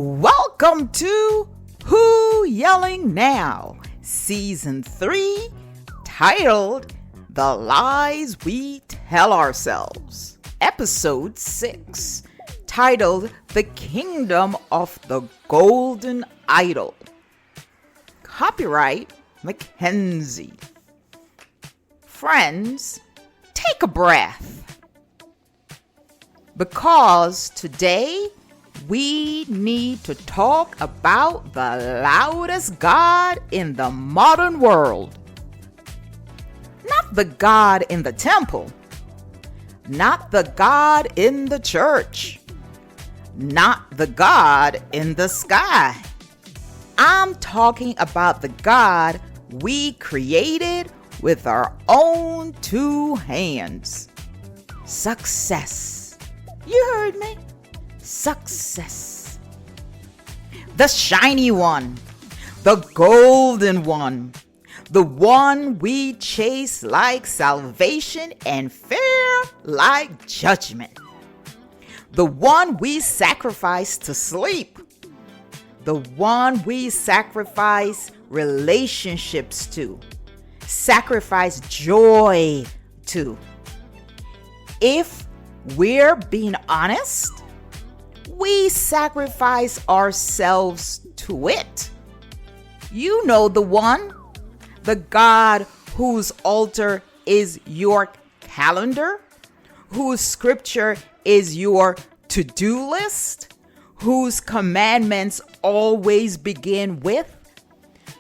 Welcome to Who Yelling Now, Season 3, titled The Lies We Tell Ourselves. Episode 6, titled The Kingdom of the Golden Idol. Copyright Mackenzie. Friends, take a breath. Because today we need to talk about the loudest God in the modern world. Not the God in the temple. Not the God in the church. Not the God in the sky. I'm talking about the God we created with our own two hands. Success. You heard me. Success. The shiny one, the golden one, the one we chase like salvation and fear like judgment, the one we sacrifice to sleep, the one we sacrifice relationships to, sacrifice joy to. If we're being honest, we sacrifice ourselves to it. You know the one, the God whose altar is your calendar, whose scripture is your to-do list, whose commandments always begin with,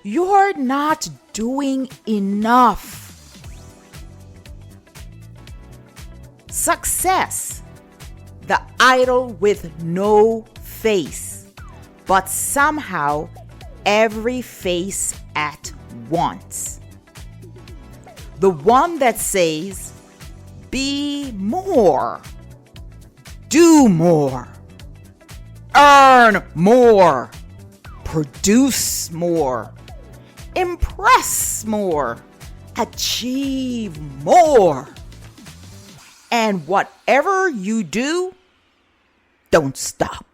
"You're not doing enough." Success. The idol with no face, but somehow every face at once. The one that says, be more, do more, earn more, produce more, impress more, achieve more. And whatever you do, don't stop.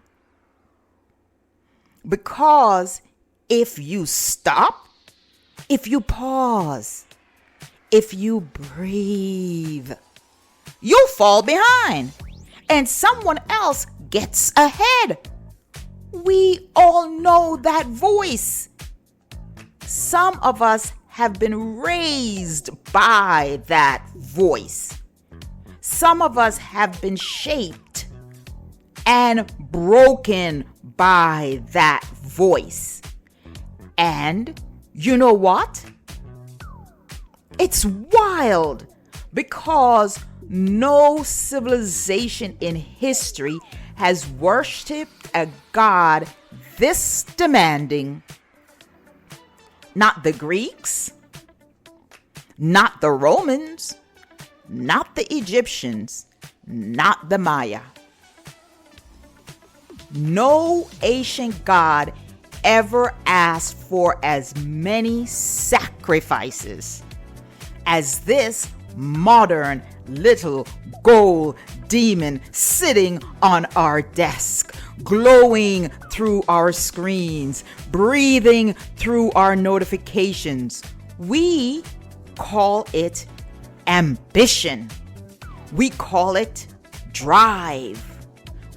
Because if you stop, if you pause, if you breathe, you'll fall behind and someone else gets ahead. We all know that voice. Some of us have been raised by that voice. Some of us have been shaped and broken by that voice. And you know what? It's wild because no civilization in history has worshipped a God this demanding. Not the Greeks, not the Romans, not the Egyptians, not the Maya. No ancient God ever asked for as many sacrifices as this modern little gold demon sitting on our desk, glowing through our screens, breathing through our notifications. We call it ambition. We call it drive.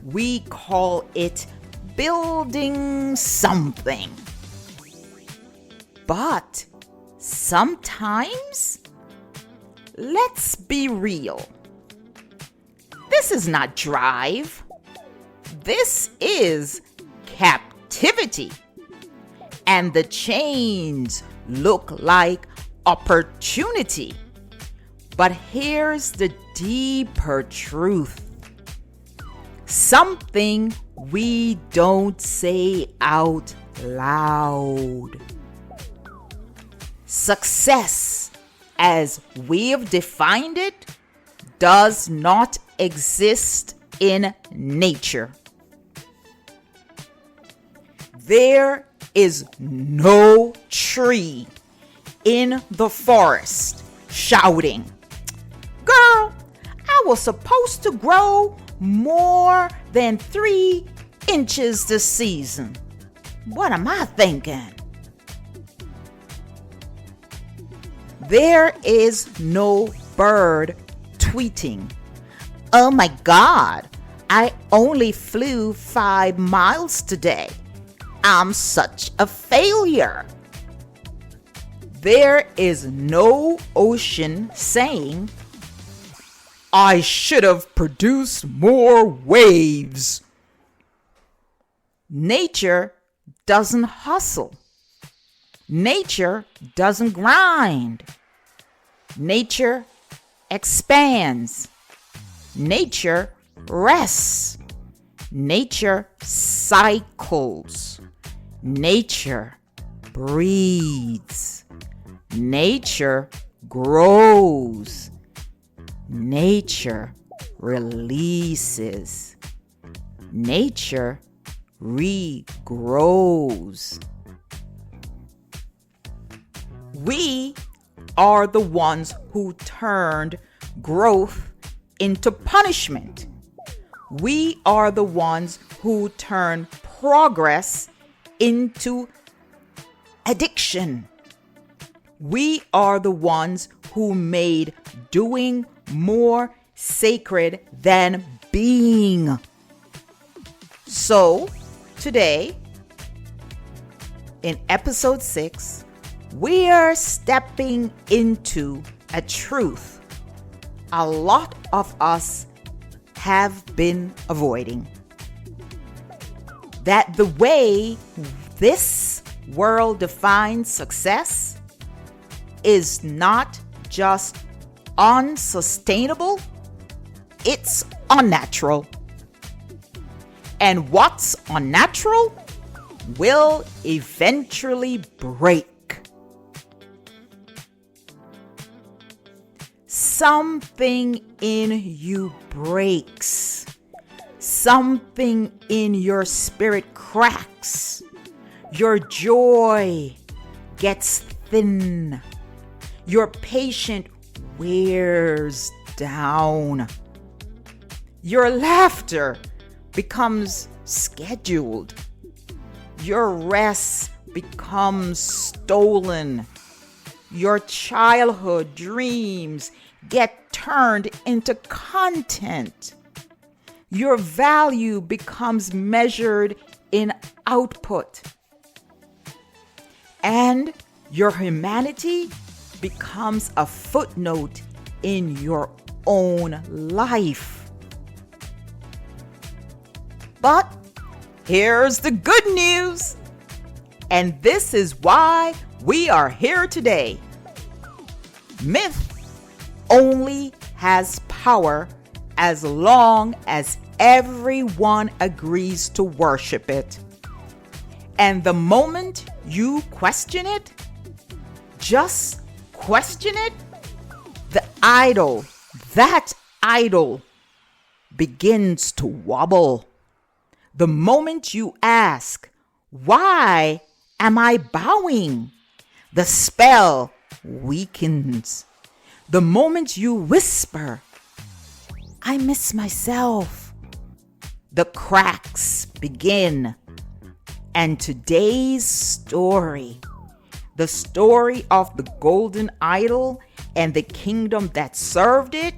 We call it building something. But sometimes, let's be real. This is not drive. This is captivity. And the chains look like opportunity. But here's the deeper truth. Something we don't say out loud. Success, as we've defined it, does not exist in nature. There is no tree in the forest shouting, "Girl, I was supposed to grow more than 3 inches this season. What am I thinking? There is no bird tweeting, "Oh my God, I only flew 5 miles today. I'm such a failure." There is no ocean saying, "I should have produced more waves." Nature doesn't hustle. Nature doesn't grind. Nature expands. Nature rests. Nature cycles. Nature breathes. Nature grows. Nature releases. Nature regrows. We are the ones who turned growth into punishment. We are the ones who turn progress into addiction. We are the ones who made doing more sacred than being. So, today, in episode 6, we are stepping into a truth a lot of us have been avoiding. That the way this world defines success is not just unsustainable, it's unnatural. And what's unnatural will eventually break. Something in you breaks. Something in your spirit cracks. Your joy gets thin. Your patience wears down. Your laughter becomes scheduled. Your rest becomes stolen. Your childhood dreams get turned into content. Your value becomes measured in output. And your humanity becomes a footnote in your own life. But here's the good news. And this is why we are here today. Myth only has power as long as everyone agrees to worship it. And the moment you question it, just question it, the idol, that idol, begins to wobble. The moment you ask, "Why am I bowing?" the spell weakens. The moment you whisper, "I miss myself," the cracks begin. And today's story, the story of the golden idol and the kingdom that served it,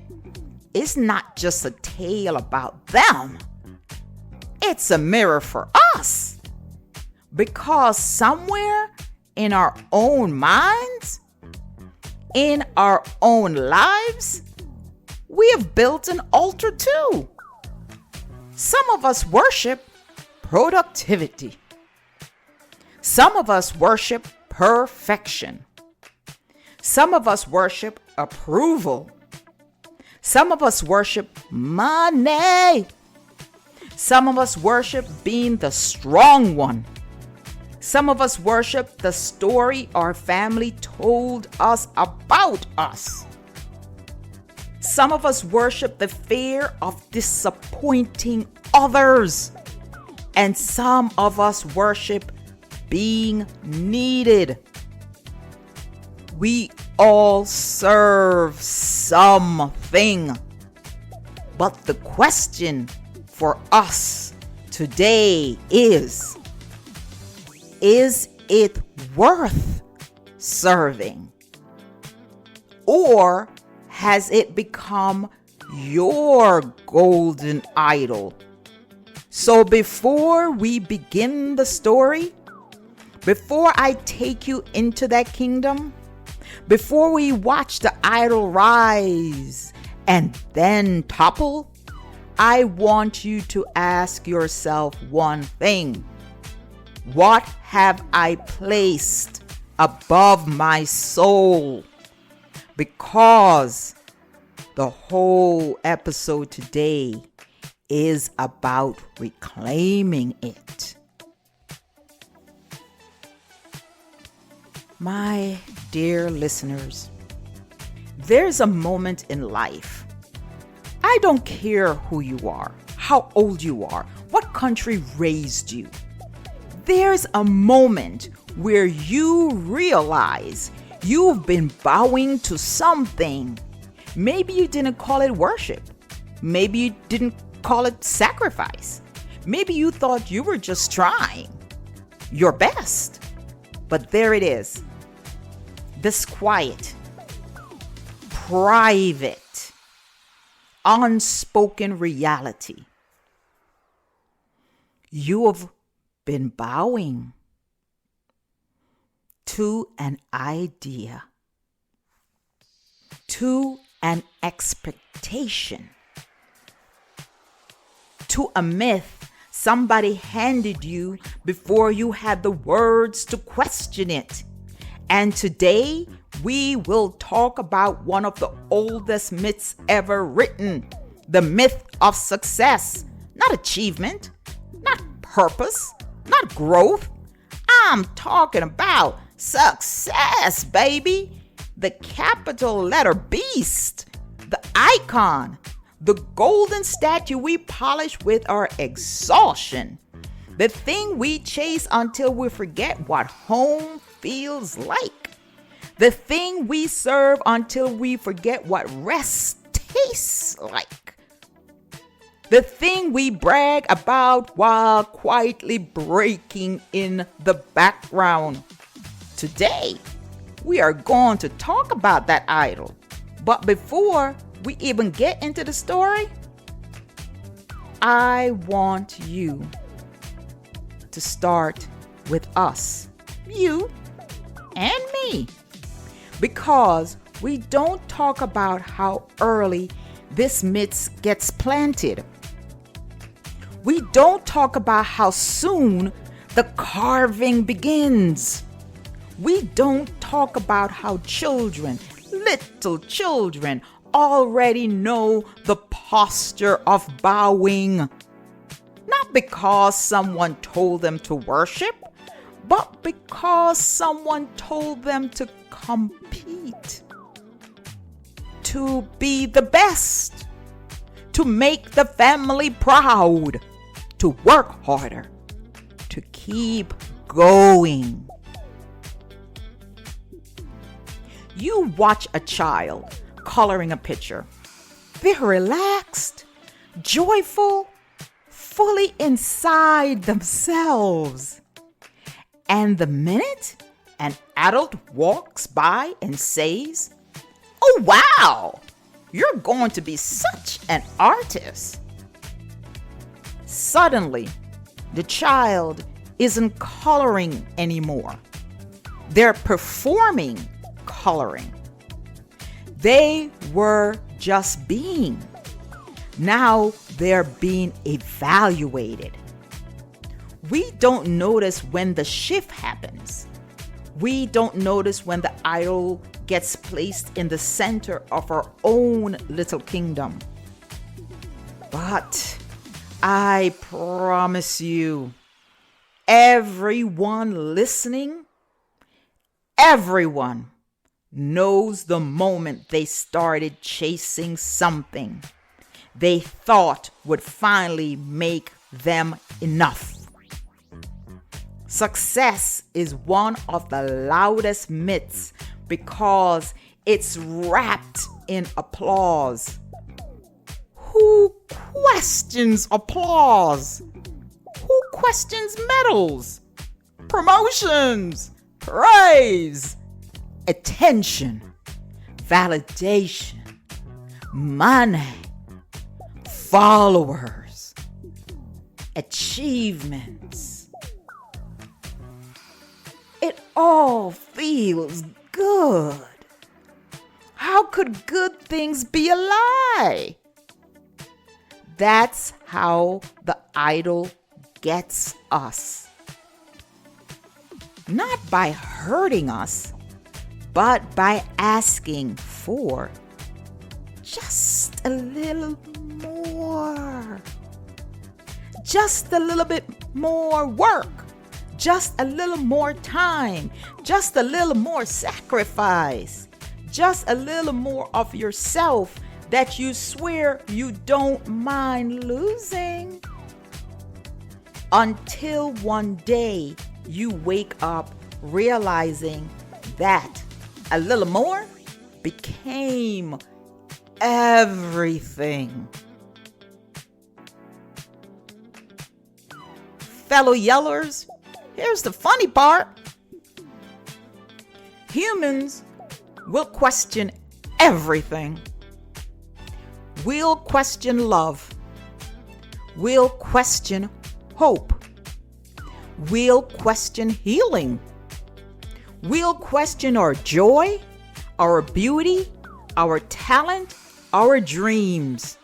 is not just a tale about them. It's a mirror for us. Because somewhere in our own minds, in our own lives, we have built an altar too. Some of us worship productivity. Some of us worship perfection. Some of us worship approval. Some of us worship money. Some of us worship being the strong one. Some of us worship the story our family told us about us. Some of us worship the fear of disappointing others. And some of us worship being needed. We all serve something. But the question for us today is it worth serving? Or has it become your golden idol? So before we begin the story, before I take you into that kingdom, before we watch the idol rise and then topple, I want you to ask yourself one thing. What have I placed above my soul? Because the whole episode today is about reclaiming it. My dear listeners, there's a moment in life. I don't care who you are, how old you are, what country raised you. There's a moment where you realize you've been bowing to something. Maybe you didn't call it worship. Maybe you didn't call it sacrifice. Maybe you thought you were just trying your best. But there it is. This quiet, private, unspoken reality. You have been bowing to an idea, to an expectation, to a myth somebody handed you before you had the words to question it. And today we will talk about one of the oldest myths ever written, the myth of success, not achievement, not purpose, not growth. I'm talking about success, baby. The capital letter beast, the icon, the golden statue we polish with our exhaustion, the thing we chase until we forget what home feels like, the thing we serve until we forget what rest tastes like, the thing we brag about while quietly breaking in the background. Today, we are going to talk about that idol. But before we even get into the story, I want you to start with us, you and me, because we don't talk about how early this myth gets planted. We don't talk about how soon the carving begins. We don't talk about how children, little children, already know the posture of bowing. Not because someone told them to worship, but because someone told them to compete, to be the best, to make the family proud, to work harder, to keep going. You watch a child coloring a picture. They're relaxed, joyful, fully inside themselves. And the minute an adult walks by and says, "Oh, wow, you're going to be such an artist," suddenly the child isn't coloring anymore. They're performing coloring. They were just being. Now they're being evaluated. We don't notice when the shift happens. We don't notice when the idol gets placed in the center of our own little kingdom. But I promise you, everyone listening, everyone knows the moment they started chasing something they thought would finally make them enough. Success is one of the loudest myths because it's wrapped in applause. Who questions applause? questions medals, promotions, praise, attention, validation, money, followers, achievements. It all feels good. How could good things be a lie? That's how the idol gets us. Not by hurting us, but by asking for just a little more. Just a little bit more work. Just a little more time. Just a little more sacrifice. Just a little more of yourself that you swear you don't mind losing. Until one day you wake up realizing that a little more became everything. Fellow yellers, here's the funny part. Humans will question everything. We'll question love. We'll question hope. We'll question healing. We'll question our joy, our beauty, our talent, our dreams.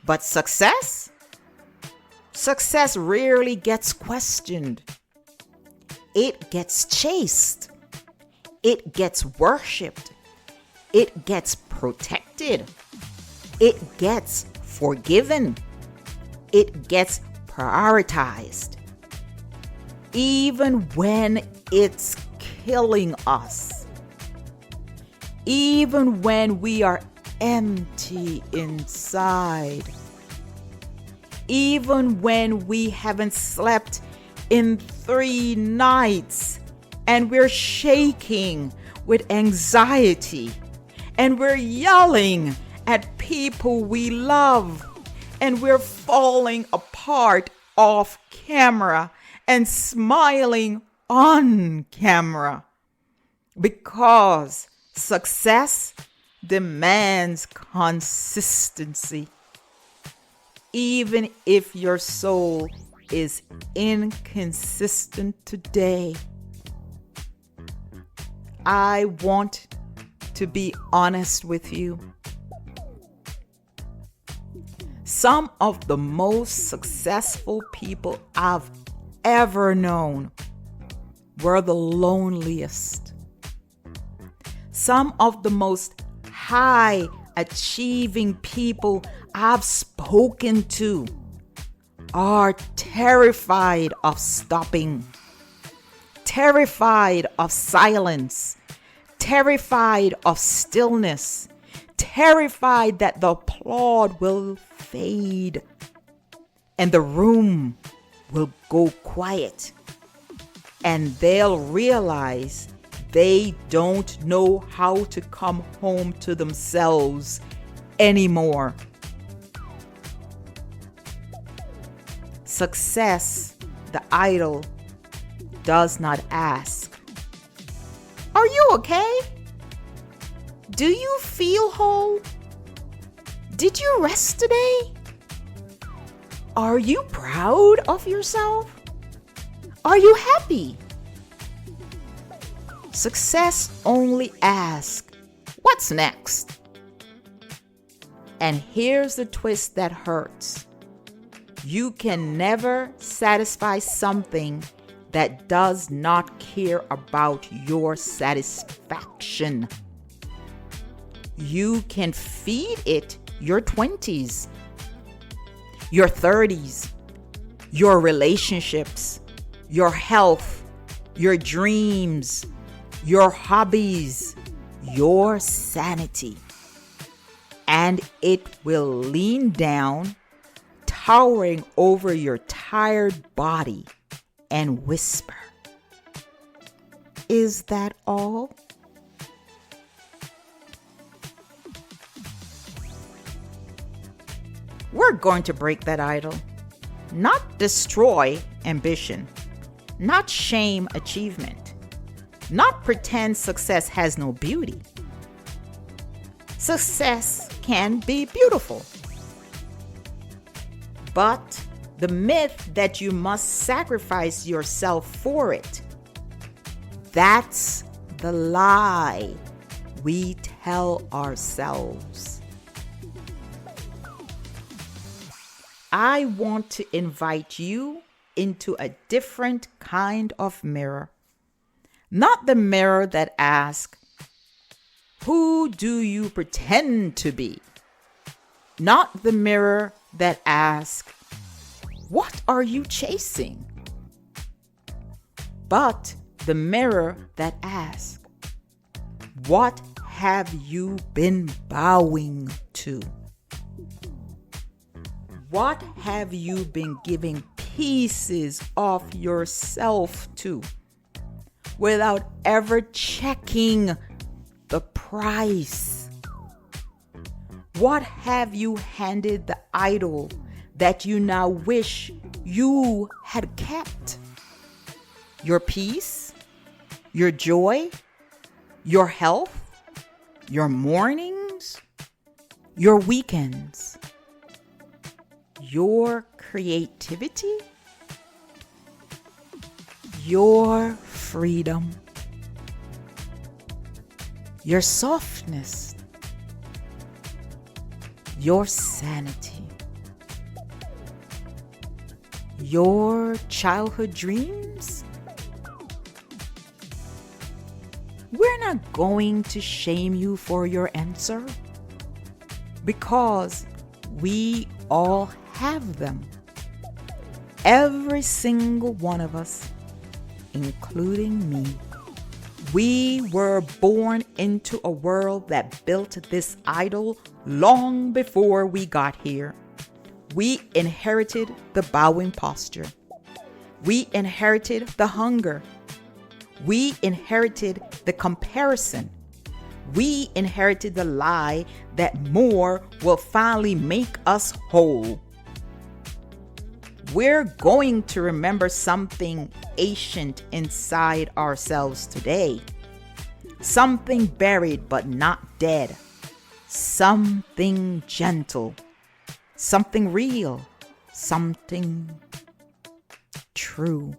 But success? Success rarely gets questioned. It gets chased. It gets worshipped. It gets protected. It gets forgiven. It gets prioritized. Even when it's killing us. Even when we are empty inside. Even when we haven't slept in 3 nights and we're shaking with anxiety and we're yelling at people we love and we're falling apart off camera and smiling on camera because success demands consistency. Even if your soul is inconsistent today, I want to be honest with you. Some of the most successful people I've ever known were the loneliest. Some of the most high achieving people I've spoken to are terrified of stopping, terrified of silence, terrified of stillness, terrified that the applaud will fade and the room will go quiet, and they'll realize they don't know how to come home to themselves anymore. Success, the idol, does not ask, "Are you okay? Do you feel whole? Did you rest today? Are you proud of yourself? Are you happy?" Success only asks, "What's next?" And here's the twist that hurts. You can never satisfy something that does not care about your satisfaction. You can feed it your 20s, your 30s, your relationships, your health, your dreams, your hobbies, your sanity. And it will lean down, towering over your tired body, and whisper, "Is that all?" We're going to break that idol. not destroy ambition, not shame achievement, not pretend success has no beauty. Success can be beautiful, but the myth that you must sacrifice yourself for it, that's the lie we tell ourselves. I want to invite you into a different kind of mirror. Not the mirror that asks, "Who do you pretend to be?" Not the mirror that asks, "What are you chasing?" But the mirror that asks, "What have you been bowing to? What have you been giving pieces of yourself to without ever checking the price? What have you handed the idol that you now wish you had kept? Your peace, your joy, your health, your mornings, your weekends, your creativity, your freedom, your softness, your sanity, your childhood dreams. We're not going to shame you for your answer, because we all have them. Every single one of us, including me. We were born into a world that built this idol long before we got here. We inherited the bowing posture. We inherited the hunger. We inherited the comparison. We inherited the lie that more will finally make us whole. We're going to remember something ancient inside ourselves today. Something buried but not dead. Something gentle. Something real. Something true.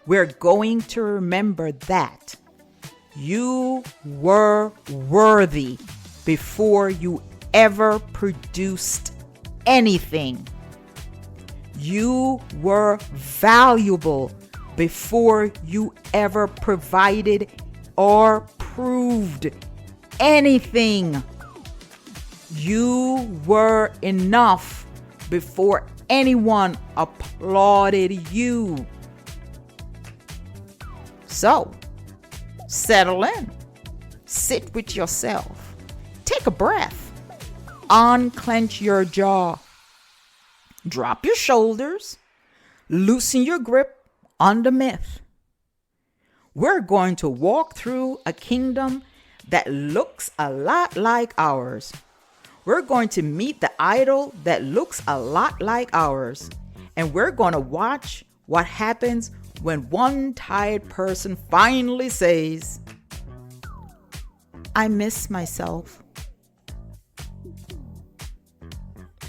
We're going to remember that you were worthy before you ever produced anything. You were valuable before you ever provided or proved anything. You were enough before anyone applauded you. So, settle in. Sit with yourself. Take a breath. Unclench your jaw. Drop your shoulders. Loosen your grip on the myth. We're going to walk through a kingdom that looks a lot like ours. We're going to meet the idol that looks a lot like ours. And we're going to watch what happens when one tired person finally says, "I miss myself."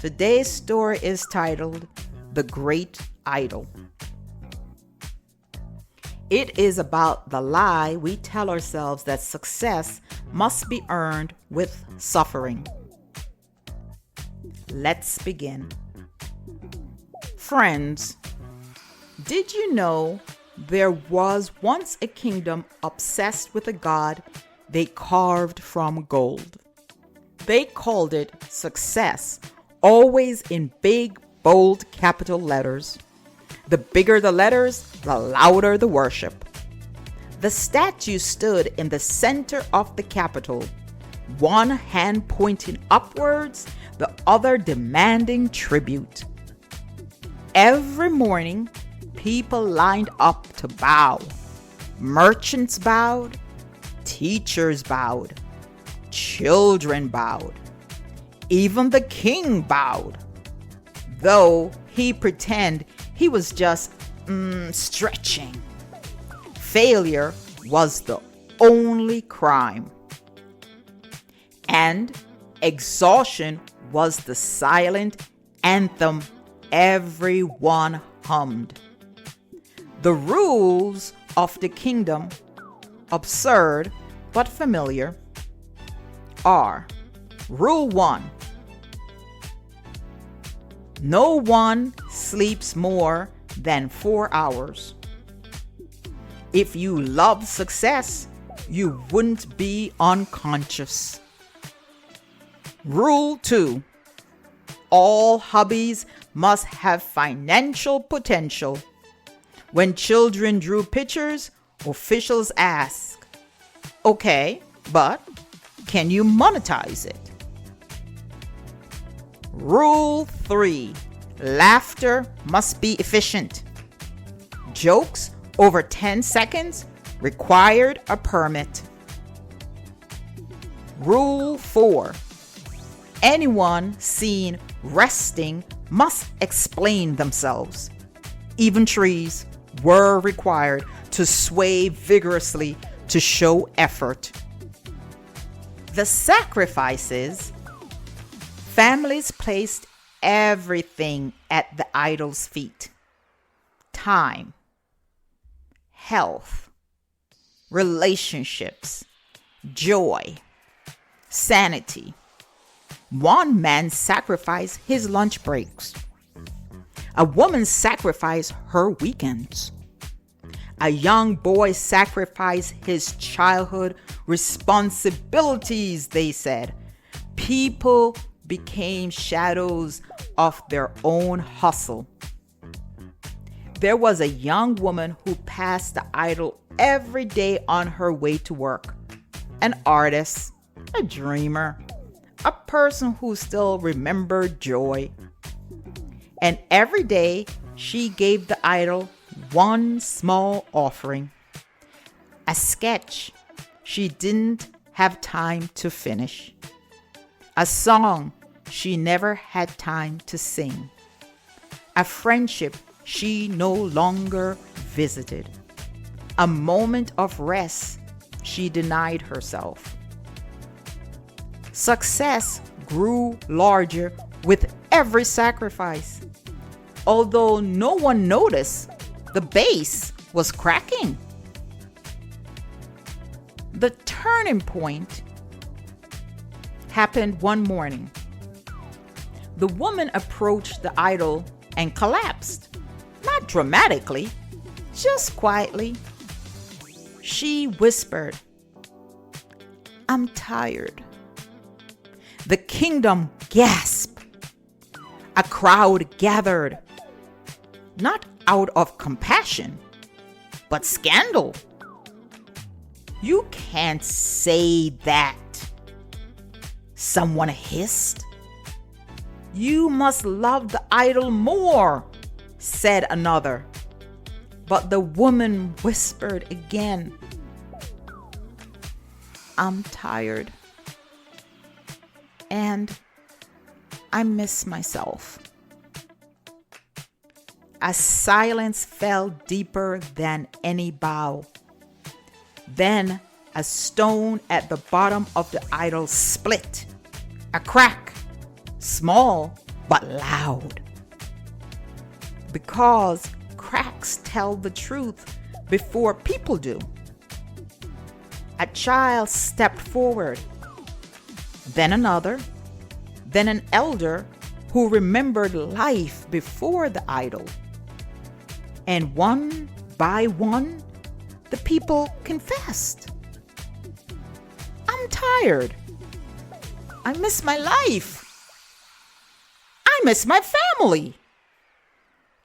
Today's story is titled The Great Idol. It is about the lie we tell ourselves that success must be earned with suffering. Let's begin. Friends, did you know there was once a kingdom obsessed with a god they carved from gold? They called it success, always in big, bold capital letters. The bigger the letters, the louder the worship. The statue stood in the center of the Capitol, one hand pointing upwards, the other demanding tribute. Every morning, people lined up to bow. Merchants bowed, teachers bowed, children bowed, even the king bowed, though he pretend he was just stretching. Failure was the only crime. And exhaustion was the silent anthem everyone hummed. The rules of the kingdom, absurd but familiar, are: Rule 1. No one sleeps more than 4 hours. If you loved success, you wouldn't be unconscious. Rule 2. All hobbies must have financial potential. When children drew pictures, officials ask, "Okay, but can you monetize it?" Rule 3. Laughter must be efficient. Jokes over 10 seconds required a permit. Rule 4. Anyone seen resting must explain themselves. Even trees were required to sway vigorously to show effort. The sacrifices: families placed everything at the idol's feet. Time, health, relationships, joy, sanity. One man sacrificed his lunch breaks. A woman sacrificed her weekends. A young boy sacrificed his childhood responsibilities, they said. People became shadows of their own hustle. There was a young woman who passed the idol every day on her way to work. An artist, a dreamer, a person who still remembered joy. And every day she gave the idol one small offering, a sketch she didn't have time to finish, a song she never had time to sing, a friendship she no longer visited, a moment of rest she denied herself. Success grew larger with every sacrifice. Although no one noticed, the base was cracking. The turning point happened one morning. The woman approached the idol and collapsed. Not dramatically, just quietly. She whispered, "I'm tired." The kingdom gasped. A crowd gathered, not out of compassion, but scandal. "You can't say that," someone hissed. "You must love the idol more," said another. But the woman whispered again, "I'm tired. And I miss myself." A silence fell deeper than any bow. Then a stone at the bottom of the idol split. A crack, small but loud. Because cracks tell the truth before people do. A child stepped forward. Then another, then an elder who remembered life before the idol. And one by one, the people confessed. "I'm tired. I miss my life. I miss my family.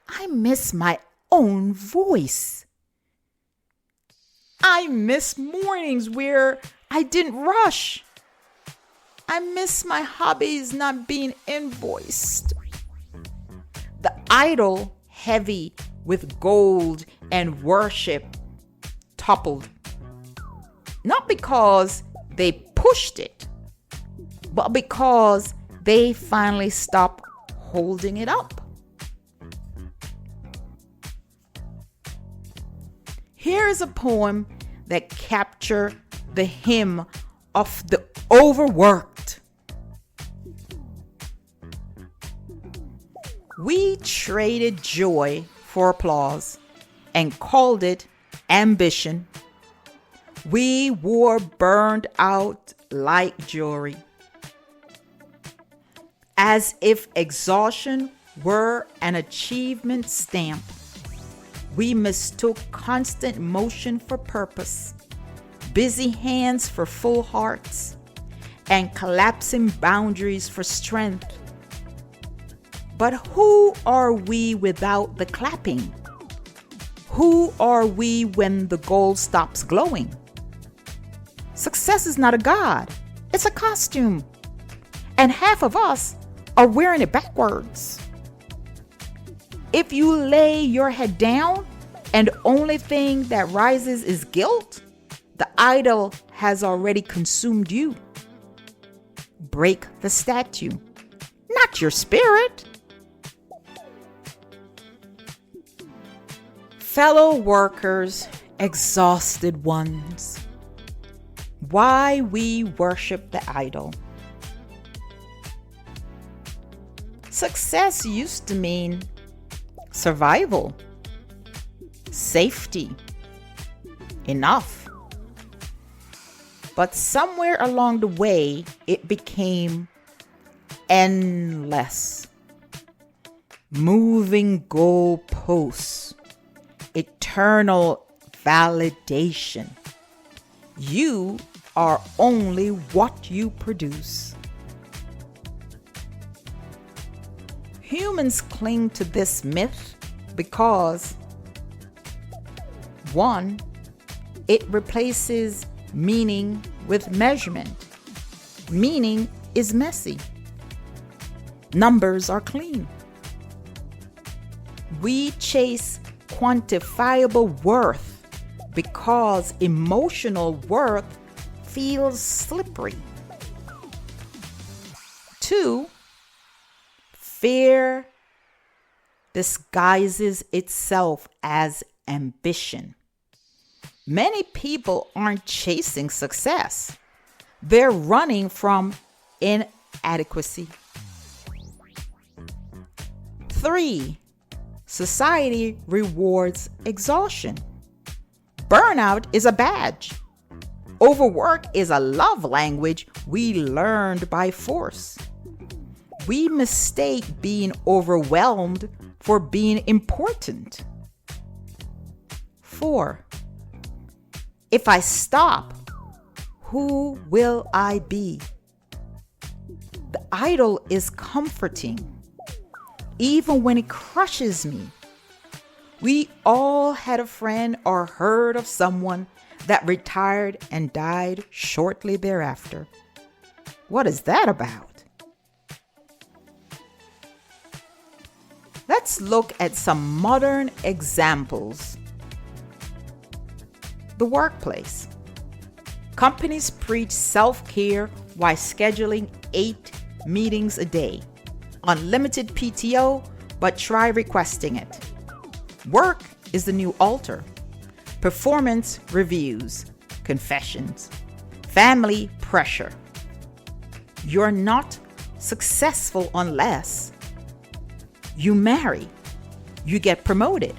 I miss my own voice. I miss mornings where I didn't rush. I miss my hobbies not being invoiced." The idol, heavy with gold and worship, toppled. Not because they pushed it, but because they finally stopped holding it up. is a poem that captures the hymn of the overworked. We traded joy for applause and called it ambition. We wore burned out like jewelry, as if exhaustion were an achievement stamp. We mistook constant motion for purpose, busy hands for full hearts, and collapsing boundaries for strength. But who are we without the clapping? Who are we when the gold stops glowing? Success is not a god, it's a costume. And half of us are wearing it backwards. If you lay your head down and the only thing that rises is guilt, the idol has already consumed you. Break the statue, not your spirit. Fellow workers, exhausted ones, why we worship the idol. Success used to mean survival, safety, enough. But somewhere along the way, it became endless. Moving goalposts, eternal validation. You are only what you produce. Humans cling to this myth because, one, it replaces meaning with measurement. Meaning is messy. Numbers are clean. We chase quantifiable worth because emotional worth feels slippery. Two, fear disguises itself as ambition. Many people aren't chasing success. They're running from inadequacy. 3, society rewards exhaustion. Burnout is a badge. Overwork is a love language we learned by force. We mistake being overwhelmed for being important. 4, if I stop, who will I be? The idol is comforting, even when it crushes me. We all had a friend or heard of someone that retired and died shortly thereafter. What is that about? Let's look at some modern examples. The workplace. Companies preach self-care while scheduling 8 meetings a day. Unlimited PTO, but try requesting it. Work is the new altar. Performance reviews, confessions, family pressure. You're not successful unless you marry, you get promoted,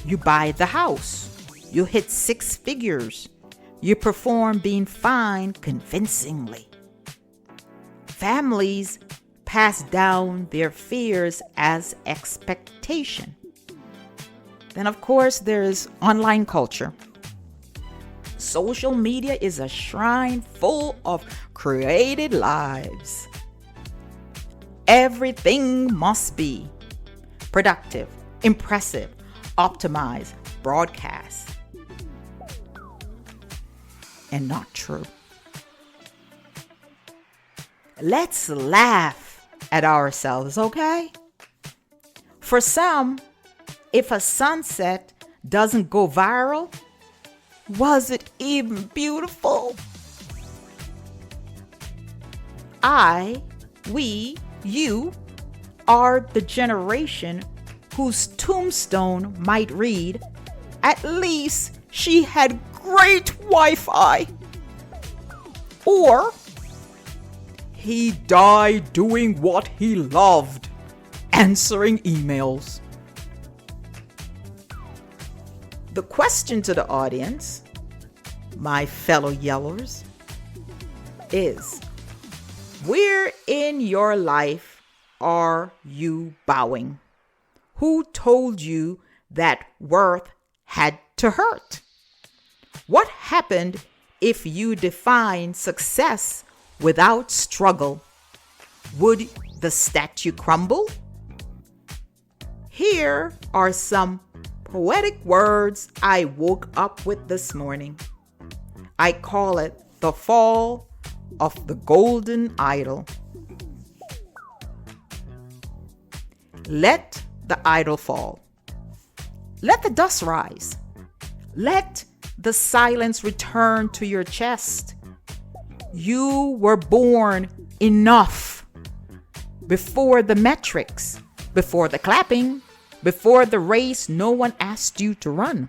you buy the house, you hit 6 figures, you perform being fine convincingly. Families pass down their fears as expectation. Then, of course, there's online culture. Social media is a shrine full of created lives. Everything must be productive, impressive, optimized, broadcast. And not true. Let's laugh at ourselves, okay? For some, if a sunset doesn't go viral, was it even beautiful? We, you are the generation whose tombstone might read, "At least she had great Wi-Fi. Or he died doing what he loved, answering emails. The question to the audience, my fellow yellers, is, where in your life are you bowing? Who told you that worth had to hurt? What happened if you define success without struggle? Would the statue crumble? Here are some poetic words I woke up with this morning. I call it the fall of the golden idol. Let the idol fall. Let the dust rise. Let the silence return to your chest. You were born enough. Before the metrics, before the clapping, before the race no one asked you to run.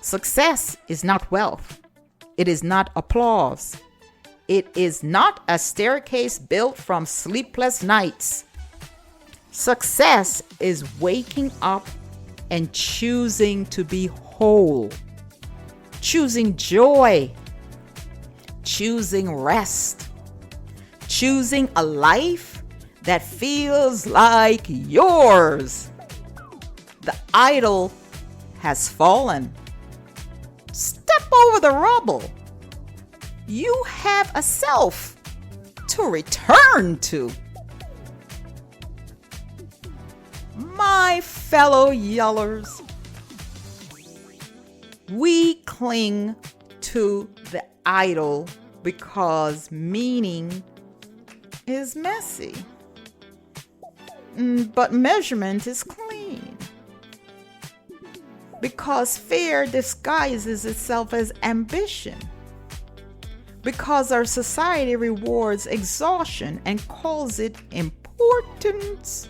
Success is not wealth. It is not applause. It is not a staircase built from sleepless nights. Success is waking up and choosing to be whole, choosing joy, choosing rest, choosing a life that feels like yours. The idol has fallen. Step over the rubble. You have a self to return to. My fellow yellers, we cling to the idol because meaning is messy, but measurement is clean. Because fear disguises itself as ambition. Because our society rewards exhaustion and calls it importance.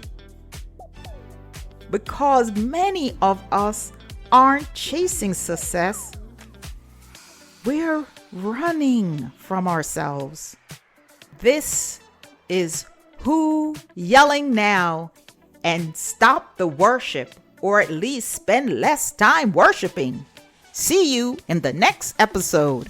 Because many of us aren't chasing success, we're running from ourselves. This is Who Yelling Now, and stop the worship, or at least spend less time worshiping. See you in the next episode.